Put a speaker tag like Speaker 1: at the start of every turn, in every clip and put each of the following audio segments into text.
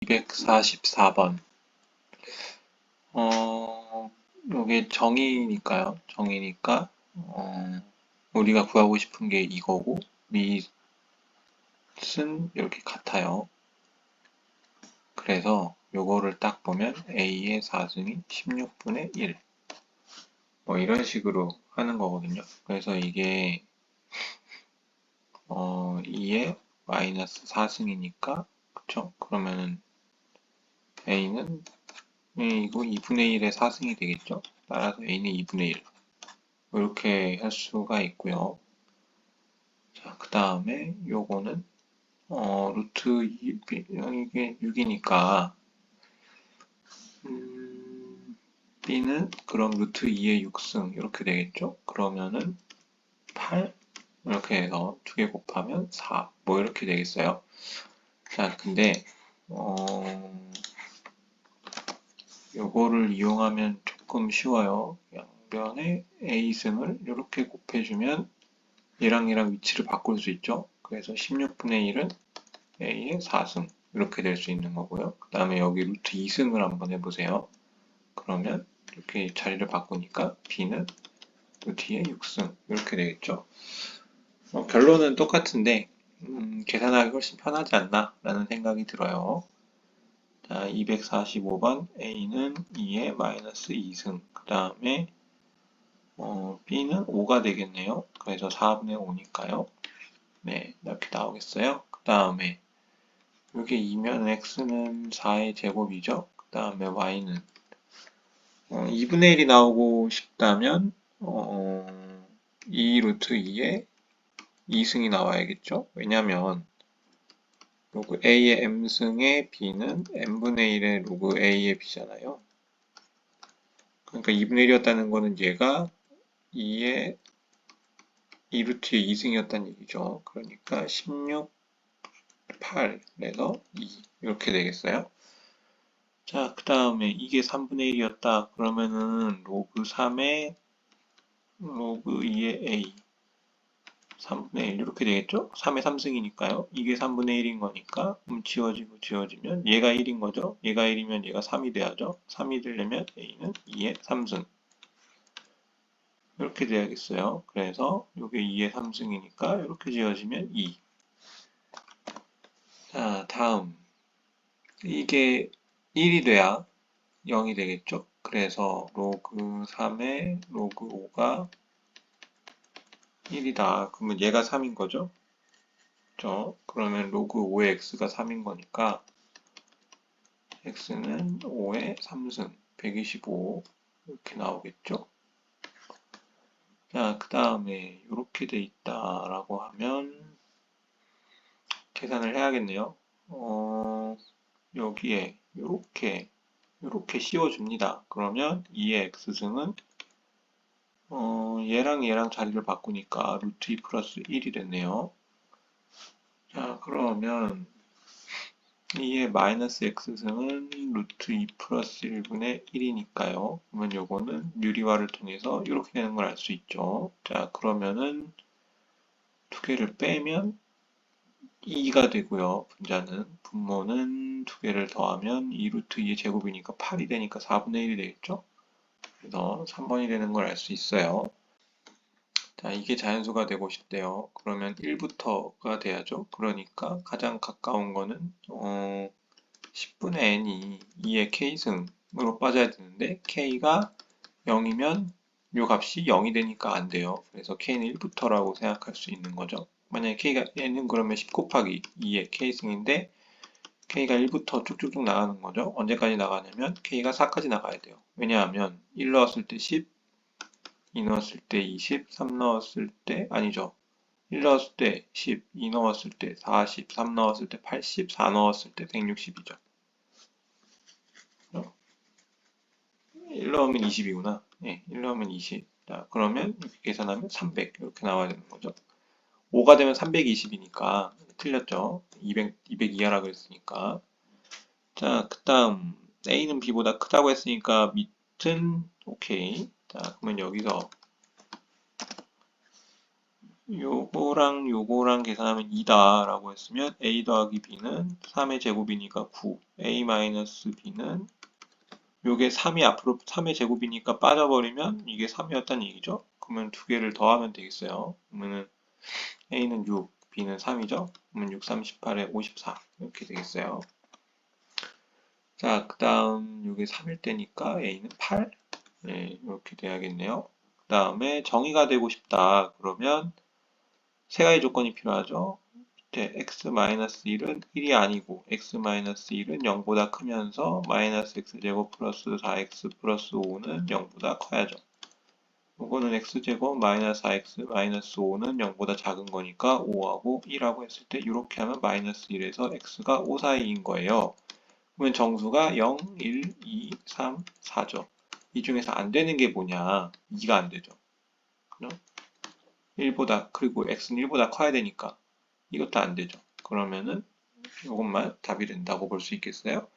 Speaker 1: 244번. 요게 정의니까요. 정의니까, 우리가 구하고 싶은 게 이거고, 밑은 이렇게 같아요. 그래서 요거를 딱 보면 A의 4승이 16분의 1. 뭐 이런 식으로 하는 거거든요. 그래서 이게, 2의 마이너스 4승이니까, 그쵸? 그러면은 A는 이거 2분의 1의 4승이 되겠죠? 따라서 A는 2분의 1. 이렇게 할 수가 있고요. 자, 그 다음에 요거는 루트 2, 이게 6이니까 B는 그럼 루트 2의 6승 이렇게 되겠죠? 그러면은 8 이렇게 해서 2개 곱하면 4 뭐 이렇게 되겠어요. 자, 근데 요거를 이용하면 조금 쉬워요. 양변에 A승을 이렇게 곱해주면 얘랑 위치를 바꿀 수 있죠. 그래서 16분의 1은 A의 4승 이렇게 될 수 있는 거고요. 그 다음에 여기 루트 2승을 한번 해보세요. 그러면 이렇게 자리를 바꾸니까 B는 루트의 6승 이렇게 되겠죠. 결론은 똑같은데 계산하기 훨씬 편하지 않나 라는 생각이 들어요. 자, 245번 A는 2의 마이너스 2승 그 다음에 B는 5가 되겠네요. 그래서 4분의 5니까요. 네, 이렇게 나오겠어요. 그 다음에 이게 2면 x는 4의 제곱이죠. 그 다음에 y는 2분의 1이 나오고 싶다면 2 루트 2에 2승이 나와야겠죠. 왜냐면 로그 a의 m승의 b는 n분의 1의 로그 a의 b잖아요. 그러니까 2분의 1이었다는 거는 얘가 2의 2 루트의 2승이었다는 얘기죠. 그러니까 16, 8에서 2 이렇게 되겠어요. 자, 그 다음에 이게 3분의 1이었다. 그러면은 로그 3에 로그 2의 a 3분의 1 이렇게 되겠죠? 3의 3승이니까요. 이게 3분의 1인 거니까 지워지면 얘가 1인 거죠. 얘가 1이면 얘가 3이 돼야죠. 3이 되려면 a는 2의 3승 이렇게 돼야겠어요. 그래서 이게 2의 3승이니까 이렇게 지워지면 2. 자, 다음 이게 1이 돼야 0이 되겠죠? 그래서 로그 3에 로그 5가 1이다. 그러면 얘가 3인 거죠? 그렇죠? 그러면 로그 5의 x가 3인 거니까 x는 5의 3승 125 이렇게 나오겠죠? 자, 그 다음에 이렇게 돼 있다라고 하면 계산을 해야겠네요. 여기에 이렇게 씌워줍니다. 그러면 2의 x승은 얘랑 자리를 바꾸니까 루트 2 플러스 1이 됐네요. 자, 그러면 2의 마이너스 x승은 루트 2 플러스 1분의 1이니까요. 그러면 요거는 유리화를 통해서 이렇게 되는 걸 알 수 있죠. 자, 그러면은 두 개를 빼면 2가 되고요. 분자는 분모는 두 개를 더하면 2 루트 2의 제곱이니까 8이 되니까 4분의 1이 되겠죠. 그래서 3번이 되는 걸 알 수 있어요. 자, 이게 자연수가 되고 싶대요. 그러면 1부터가 돼야죠. 그러니까 가장 가까운 거는 10분의 n이 2의 k승으로 빠져야 되는데 k가 0이면 이 값이 0이 되니까 안 돼요. 그래서 k는 1부터라고 생각할 수 있는 거죠. 만약에 k가 n은 그러면 10 곱하기 2의 k승인데 k가 1부터 쭉쭉쭉 나가는 거죠. 언제까지 나가냐면 k가 4까지 나가야 돼요. 왜냐하면 1 넣었을 때 10, 2 넣었을 때 20, 3 넣었을 때 아니죠. 1 넣었을 때 10, 2 넣었을 때 40, 3 넣었을 때 80, 4 넣었을 때 160이죠. 1 넣으면 20이구나. 네, 1 넣으면 20. 자, 그러면 이렇게 계산하면 300 이렇게 나와야 되는 거죠. 5가 되면 320이니까 틀렸죠. 200 이하라고 했으니까. 자, 그 다음 A는 B보다 크다고 했으니까 밑은 오케이. 자, 그러면 여기서 요거랑 계산하면 2다 라고 했으면 a 더하기 b는 3의 제곱이니까 9, a 마이너스 b는 요게 3이 앞으로 3의 제곱이니까 빠져버리면 이게 3이었다는 얘기죠. 그러면 두 개를 더하면 되겠어요. 그러면은 a는 6, b는 3이죠. 그러면 6, 38에 54 이렇게 되겠어요. 자, 그 다음 요게 3일 때니까 a는 8 네, 이렇게 돼야겠네요. 그 다음에 정의가 되고 싶다. 그러면 세 가지 조건이 필요하죠. 밑에 x-1은 1이 아니고 x-1은 0보다 크면서 마이너스 x제곱 플러스 4x 플러스 5는 0보다 커야죠. 이거는 x제곱 마이너스 4x 마이너스 5는 0보다 작은 거니까 5하고 1하고 했을 때 이렇게 하면 마이너스 1에서 x가 5 사이인 거예요. 그러면 정수가 0, 1, 2, 3, 4죠. 이 중에서 안 되는 게 뭐냐? 2가 안 되죠. 그죠? 1보다, 그리고 x는 1보다 커야 되니까 이것도 안 되죠. 그러면은 이것만 답이 된다고 볼 수 있겠어요?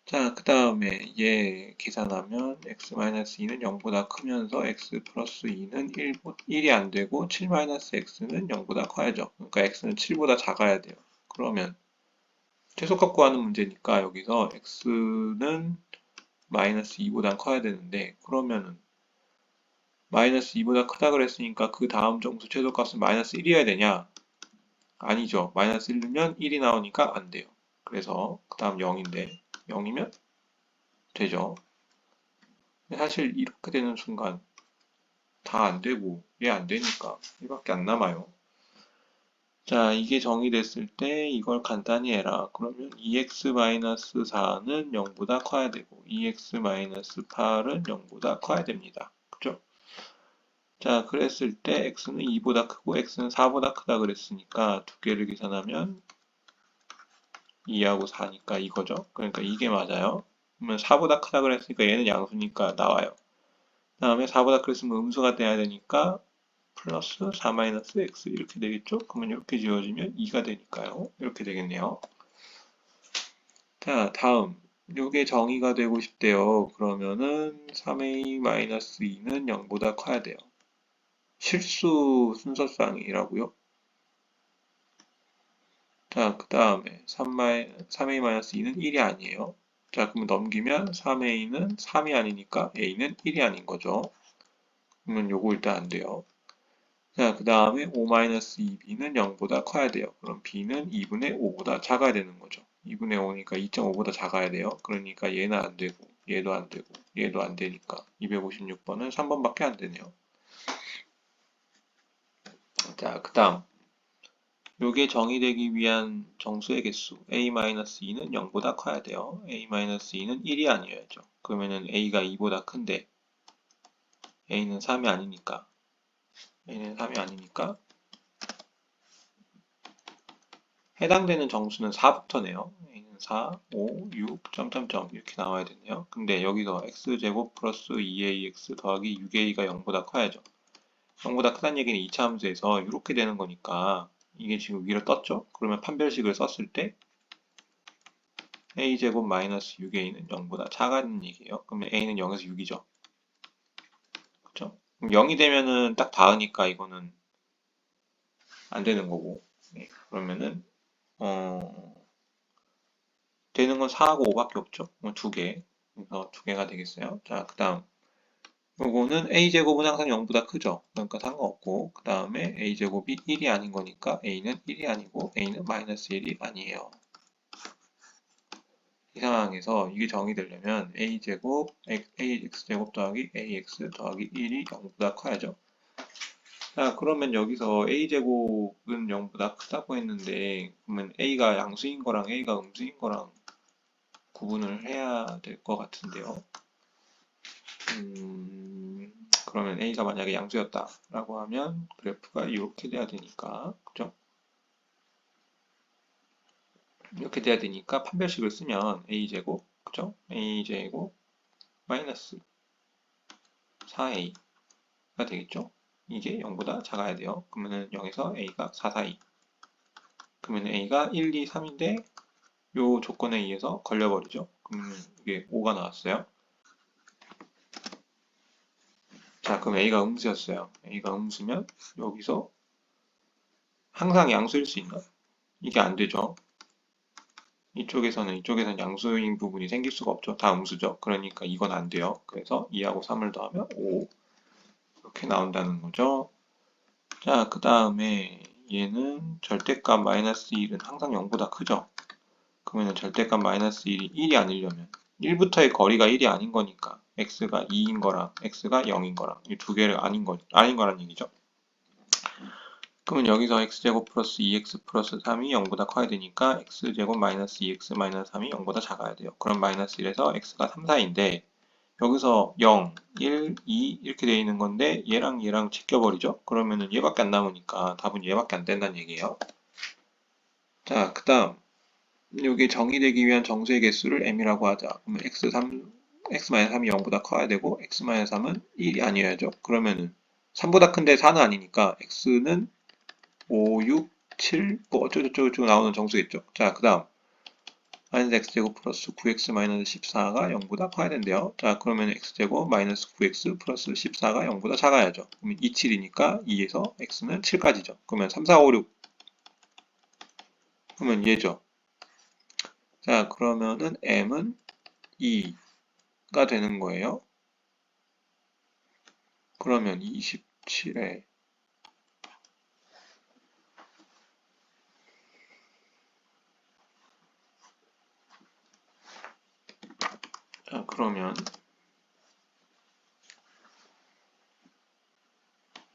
Speaker 1: 자, 그 다음에 얘 계산하면 x-2는 0보다 크면서 x 플러스 2는 1이 안 되고 7-x는 0보다 커야죠. 그러니까 x는 7보다 작아야 돼요. 그러면 최소값 구하는 문제니까 여기서 x는 마이너스 2보다 커야 되는데 그러면은 마이너스 2보다 크다 그랬으니까 그 다음 정수 최소값은 마이너스 1이어야 되냐? 아니죠. 마이너스 1이면 1이 나오니까 안 돼요. 그래서 그 다음 0인데 0이면 되죠. 사실 이렇게 되는 순간 다 안 되고 얘 안 되니까 이밖에 안 남아요. 자, 이게 정의됐을 때 이걸 간단히 해라. 그러면 2x-4는 0보다 커야 되고 2x-8은 0보다 커야 됩니다. 그죠? 자, 그랬을 때 x는 2보다 크고 x는 4보다 크다 그랬으니까 두 개를 계산하면 2하고 4니까 이거죠. 그러니까 이게 맞아요. 그러면 4보다 크다 그랬으니까 얘는 양수니까 나와요. 그 다음에 4보다 크랬으면 음수가 돼야 되니까 플러스 4-x 이렇게 되겠죠? 그러면 이렇게 지워지면 2가 되니까요. 이렇게 되겠네요. 자, 다음. 요게 정의가 되고 싶대요. 그러면은 3a-2는 0보다 커야 돼요. 실수 순서쌍이라고요? 자, 그 다음에 3a-2는 1이 아니에요. 자, 그럼 넘기면 3a는 3이 아니니까 a는 1이 아닌 거죠. 그러면 요거 일단 안 돼요. 자, 그 다음에 5-2b는 0보다 커야 돼요. 그럼 b는 2분의 5보다 작아야 되는 거죠. 2분의 5니까 2.5보다 작아야 돼요. 그러니까 얘는 안 되고, 얘도 안 되고, 얘도 안 되니까 256번은 3번밖에 안 되네요. 자, 그 다음. 요게 정의되기 위한 정수의 개수 a-2는 0보다 커야 돼요. a-2는 1이 아니어야죠. 그러면은 a가 2보다 큰데 a는 3이 아니니까 해당되는 정수는 4부터네요. a는 4, 5, 6, 점점점 이렇게 나와야 되네요. 근데 여기서 x제곱 플러스 2ax 더하기 6a가 0보다 커야죠. 0보다 크다는 얘기는 2차 함수에서 이렇게 되는 거니까 이게 지금 위로 떴죠? 그러면 판별식을 썼을 때 a제곱 마이너스 6a는 0보다 작다는 얘기예요. 그러면 a는 0에서 6이죠. 그쵸? 그럼 0이 되면은 딱 닿으니까 이거는 안 되는 거고. 네, 그러면은 되는 건 4하고 5밖에 없죠. 두 개. 그래서 두 개가 되겠어요. 자, 그 다음. 요거는 a제곱은 항상 0보다 크죠. 그러니까 상관없고 그 다음에 a제곱이 1이 아닌 거니까 a는 1이 아니고 a는 마이너스 1이 아니에요. 이 상황에서 이게 정의되려면 a제곱, ax제곱 더하기 ax 더하기 1이 0보다 커야죠. 자, 그러면 여기서 a제곱은 0보다 크다고 했는데 그러면 a가 양수인 거랑 a가 음수인 거랑 구분을 해야 될 것 같은데요. 그러면 a가 만약에 양수였다 라고 하면 그래프가 이렇게 돼야 되니까 그죠? 이렇게 돼야 되니까 판별식을 쓰면 a제곱 그죠? a제곱 마이너스 4a가 되겠죠? 이게 0보다 작아야 돼요. 그러면 0에서 a가 4 사이. 그러면 a가 1, 2, 3인데 요 조건에 의해서 걸려버리죠. 그러면 이게 5가 나왔어요. 자, 그럼 a가 음수였어요. a가 음수면 여기서 항상 양수일 수 있나? 이게 안 되죠. 이쪽에서는 양수인 부분이 생길 수가 없죠. 다 음수죠. 그러니까 이건 안 돼요. 그래서 2하고 3을 더하면 5 이렇게 나온다는 거죠. 자, 그 다음에 얘는 절대값 마이너스 1은 항상 0보다 크죠. 그러면 절대값 마이너스 1이 1이 아니려면 1부터의 거리가 1이 아닌 거니까 x가 2인 거랑 x가 0인 거랑 이 두 개를 아닌 거란 얘기죠. 그러면 여기서 x제곱 플러스 2x 플러스 3이 0보다 커야 되니까 x제곱 마이너스 2x 마이너스 3이 0보다 작아야 돼요. 그럼 마이너스 1에서 x가 3, 4인데 여기서 0, 1, 2 이렇게 되어 있는 건데 얘랑 얘랑 제껴버리죠. 그러면은 얘밖에 안 남으니까 답은 얘밖에 안 된다는 얘기예요. 자, 그 다음 여기 정의되기 위한 정수의 개수를 m이라고 하자. 그러면 x-3이 0보다 커야 되고 x-3은 1이 아니어야죠. 그러면은 3보다 큰데 4는 아니니까 x는 5, 6, 7, 뭐 어쩌고저쩌고 나오는 정수겠죠. 자, 그 다음 마이너스 x제곱 플러스 9x 마이너스 14가 0보다 커야 된대요. 자, 그러면 x제곱 마이너스 9x 플러스 14가 0보다 작아야죠. 그러면 2, 7이니까 2에서 x는 7까지죠. 그러면 3, 4, 5, 6 그러면 얘죠. 자, 그러면은 m은 2가 되는 거예요. 그러면 27에 자, 그러면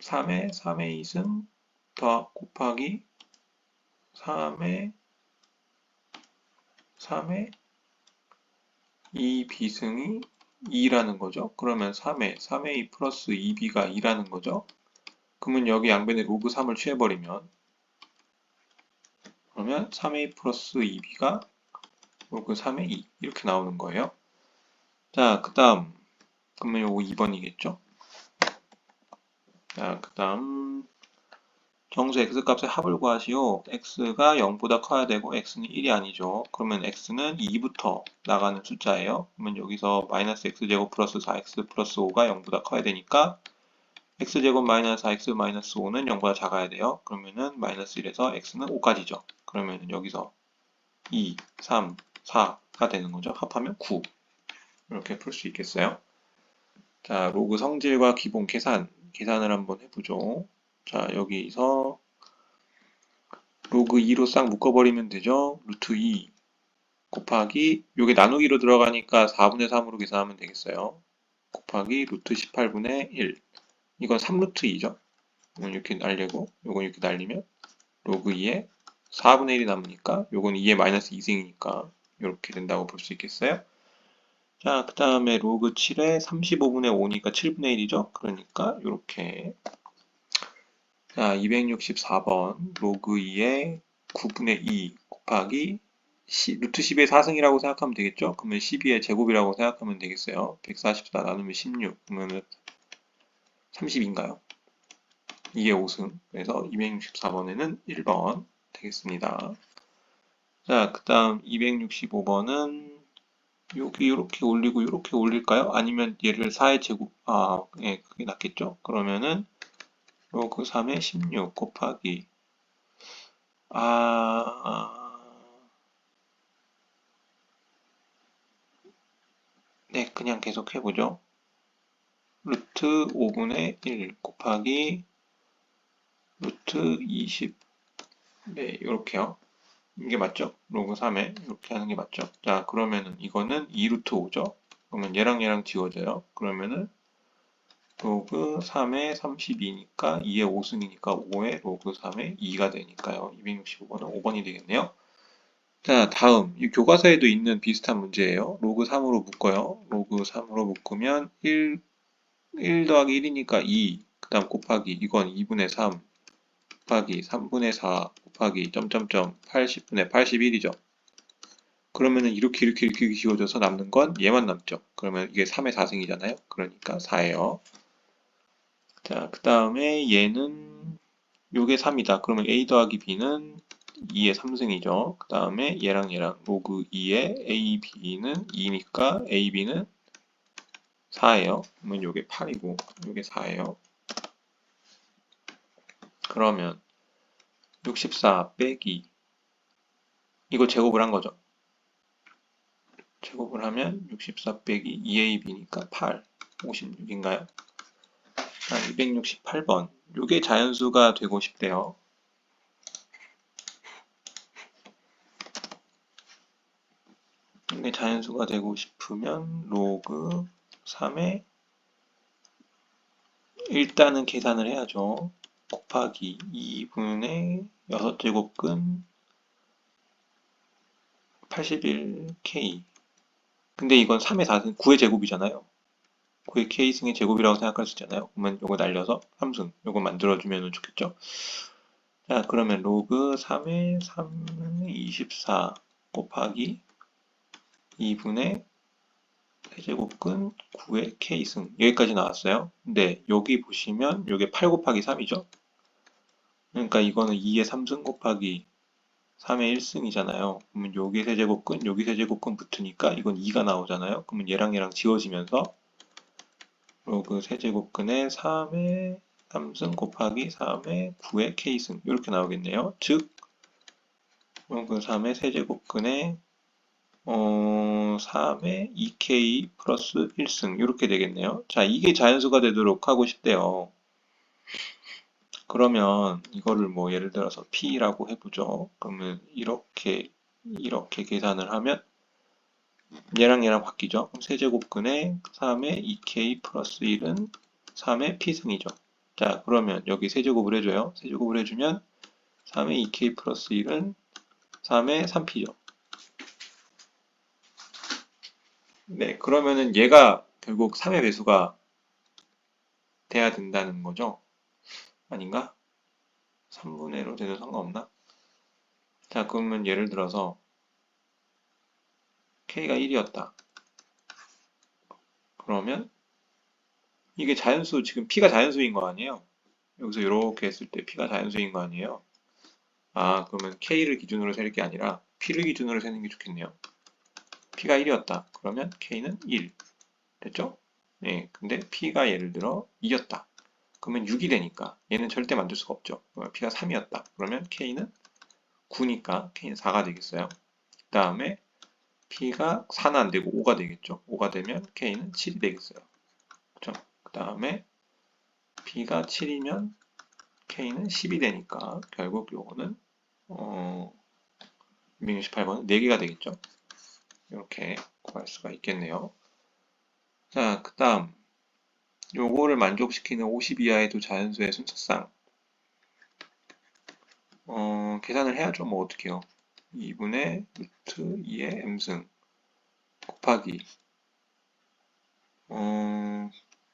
Speaker 1: 3의 3의 2승 더 곱하기 3의 3의 2비승이 2라는 거죠. 그러면 3의 2 플러스 2b가 2라는 거죠. 그러면 여기 양변에 로그 3을 취해버리면 그러면 3의 2 플러스 2b가 로그 3의 2 이렇게 나오는 거예요. 자, 그 다음 그러면 요거 2번이겠죠. 자, 그 다음 정수 x값의 합을 구하시오. x가 0보다 커야 되고 x는 1이 아니죠. 그러면 x는 2부터 나가는 숫자예요. 그러면 여기서 마이너스 x제곱 플러스 4x 플러스 5가 0보다 커야 되니까 x제곱 마이너스 4x 마이너스 5는 0보다 작아야 돼요. 그러면은 마이너스 1에서 x는 5까지죠. 그러면 여기서 2, 3, 4가 되는 거죠. 합하면 9 이렇게 풀 수 있겠어요. 자, 로그 성질과 기본 계산을 한번 해보죠. 자, 여기서 로그 2로 싹 묶어버리면 되죠. 루트 2 곱하기 요게 나누기로 들어가니까 4분의 3으로 계산하면 되겠어요. 곱하기 루트 18분의 1 이건 3루트 2죠. 이건 이렇게 날리고 요건 이렇게 날리면 로그 2에 4분의 1이 남으니까 요건 2의 마이너스 2승이니까 이렇게 된다고 볼 수 있겠어요. 자, 그 다음에 로그 7에 35분의 5니까 7분의 1이죠. 그러니까 이렇게 자, 264번 로그 2에 9분의 2 곱하기 루트 10의 4승이라고 생각하면 되겠죠? 그러면 12의 제곱이라고 생각하면 되겠어요. 144 나누면 16 그러면 30인가요? 이게 5승. 그래서 264번에는 1번 되겠습니다. 자, 그 다음 265번은 여기 이렇게 올리고 이렇게 올릴까요? 아니면 얘를 4의 제곱, 예, 그게 낫겠죠? 그러면은 로그 3의 16 곱하기 네, 그냥 계속 해보죠. 루트 5분의 1 곱하기 루트 20 네, 이렇게요. 이게 맞죠? 로그 3에 이렇게 하는 게 맞죠? 자, 그러면은 이거는 2루트 5죠? 그러면 얘랑 얘랑 지워져요. 그러면은 로그 3에 32니까 2의 5승이니까 5의 로그 3에 2가 되니까요. 265번은 5번이 되겠네요. 자, 다음 이 교과서에도 있는 비슷한 문제예요. 로그 3으로 묶어요. 로그 3으로 묶으면 1 더하기 1이니까 2, 그 다음 곱하기 이건 2분의 3 곱하기 3분의 4 곱하기 점점점 80분의 81이죠. 그러면은 이렇게 지워져서 남는 건 얘만 남죠. 그러면 이게 3의 4승이잖아요. 그러니까 4예요. 자, 그 다음에 얘는 요게 3이다. 그러면 a 더하기 b는 2의 3승이죠. 그 다음에 얘랑 로그 2의 a, b는 2니까 a, b는 4예요. 그러면 요게 8이고 요게 4예요. 그러면 64 빼기 이거 제곱을 한 거죠. 제곱을 하면 64 빼기 2ab니까 8, 56인가요? 268번. 이게 자연수가 되고 싶대요. 이게 자연수가 되고 싶으면 로그 3에 일단은 계산을 해야죠. 곱하기 2분의 6제곱근 81k. 근데 이건 3의 4승 9의 제곱이잖아요. 9의 k승의 제곱이라고 생각할 수 있잖아요. 그러면 이거 날려서 3승. 이거 만들어주면 좋겠죠. 자, 그러면 로그 3의 3은 24 곱하기 2분의 세제곱근 9의 k승. 여기까지 나왔어요. 근데 여기 보시면 이게 8 곱하기 3이죠. 그러니까 이거는 2의 3승 곱하기 3의 1승이잖아요. 그러면 여기 세제곱근, 여기 세제곱근 붙으니까 이건 2가 나오잖아요. 그러면 얘랑 지워지면서 로그 세제곱근의 3의 3승 곱하기 3의 9의 k승 이렇게 나오겠네요. 즉 로그 3의 세제곱근의 3의 2k 플러스 1승 이렇게 되겠네요. 자, 이게 자연수가 되도록 하고 싶대요. 그러면 이거를 뭐 예를 들어서 p라고 해보죠. 그러면 이렇게 계산을 하면 얘랑 바뀌죠. 그럼 세제곱근의 3의 2k 플러스 1은 3의 p승이죠. 자, 그러면 여기 세제곱을 해줘요. 세제곱을 해주면 3의 2k 플러스 1은 3의 3p죠. 네, 그러면은 얘가 결국 3의 배수가 돼야 된다는 거죠. 아닌가? 3분의 1로 돼도 상관없나? 자, 그러면 예를 들어서 k가 1이었다. 그러면 이게 자연수, 지금 p가 자연수인 거 아니에요? 여기서 이렇게 했을 때 p가 자연수인 거 아니에요? 아, 그러면 k를 기준으로 셀 게 아니라 p를 기준으로 세는 게 좋겠네요. p가 1이었다. 그러면 k는 1. 됐죠? 네, 근데 p가 예를 들어 2였다. 그러면 6이 되니까 얘는 절대 만들 수가 없죠. p가 3이었다. 그러면 k는 9니까 k는 4가 되겠어요. 그 다음에 p가 4는 안 되고 5가 되겠죠. 5가 되면 k는 7이 되겠어요. 그렇죠? 그 다음에 p가 7이면 k는 10이 되니까 결국 요거는 268번은 4개가 되겠죠. 이렇게 구할 수가 있겠네요. 자, 그 다음 요거를 만족시키는 50 이하의 두 자연수의 순서상 계산을 해야죠. 뭐 어떻게요? 2분의 루트 2의 m승 곱하기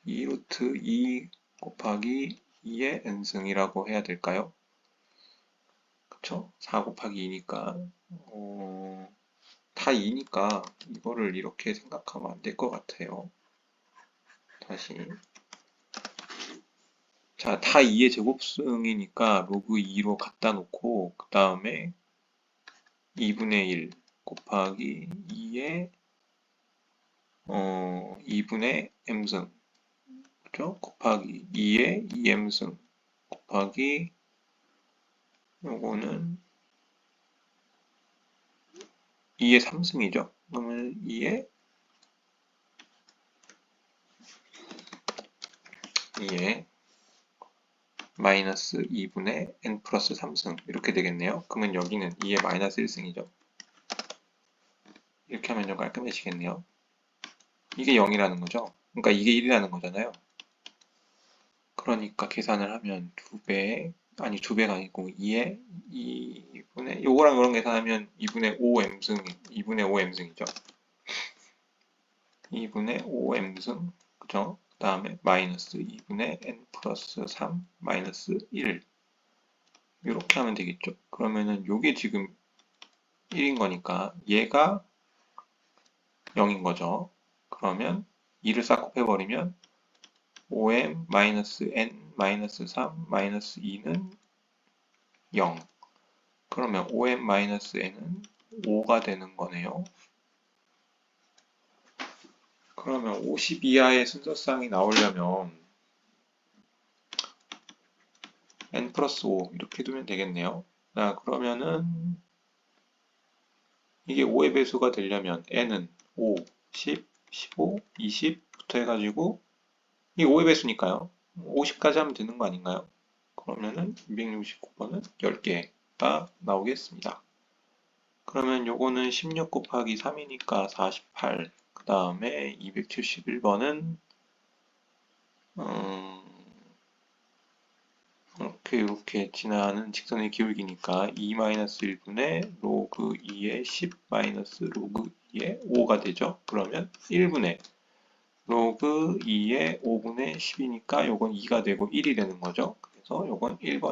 Speaker 1: 2 루트 2 곱하기 2의 n승이라고 해야 될까요? 그쵸? 4 곱하기 2니까 다 2니까 이거를 이렇게 생각하면 안 될 것 같아요. 다시 자, 다 2의 제곱승이니까 로그 2로 갖다 놓고 그 다음에 2분의 1 곱하기 2의 2분의 m승 그죠? 곱하기 2의 2m승 곱하기 요거는 2의 3승이죠. 그러면 2의 마이너스 2분의 n 플러스 3승 이렇게 되겠네요. 그러면 여기는 2의 마이너스 1승이죠. 이렇게 하면 좀 깔끔해지겠네요. 이게 0이라는 거죠. 그러니까 이게 1이라는 거잖아요. 그러니까 계산을 하면 2배, 아니 2배가 아니고 2의 2분의 요거랑 요런 계산하면 2분의 5m승, 2분의 5m승이죠. 2분의 5m승, 그죠? 그 다음에 마이너스 2분의 n 플러스 3 마이너스 1 이렇게 하면 되겠죠. 그러면은 요게 지금 1인 거니까 얘가 0인 거죠. 그러면 2를 싹 곱해버리면 5m 마이너스 n 마이너스 3 마이너스 2는 0. 그러면 5m 마이너스 n은 5가 되는 거네요. 그러면 50 이하의 순서쌍이 나오려면 n 플러스 5 이렇게 두면 되겠네요. 자, 그러면은 이게 5의 배수가 되려면 n은 5, 10, 15, 20부터 해가지고 이게 5의 배수니까요. 50까지 하면 되는 거 아닌가요? 그러면은 269번은 10개가 나오겠습니다. 그러면 요거는 16 곱하기 3이니까 48. 그 다음에 271번은 이렇게 지나는 직선의 기울기니까 2-1분의 로그 2의 10 마이너스 로그 2의 5가 되죠. 그러면 1분의 로그 2의 5분의 10이니까 요건 2가 되고 1이 되는 거죠. 그래서 요건 1번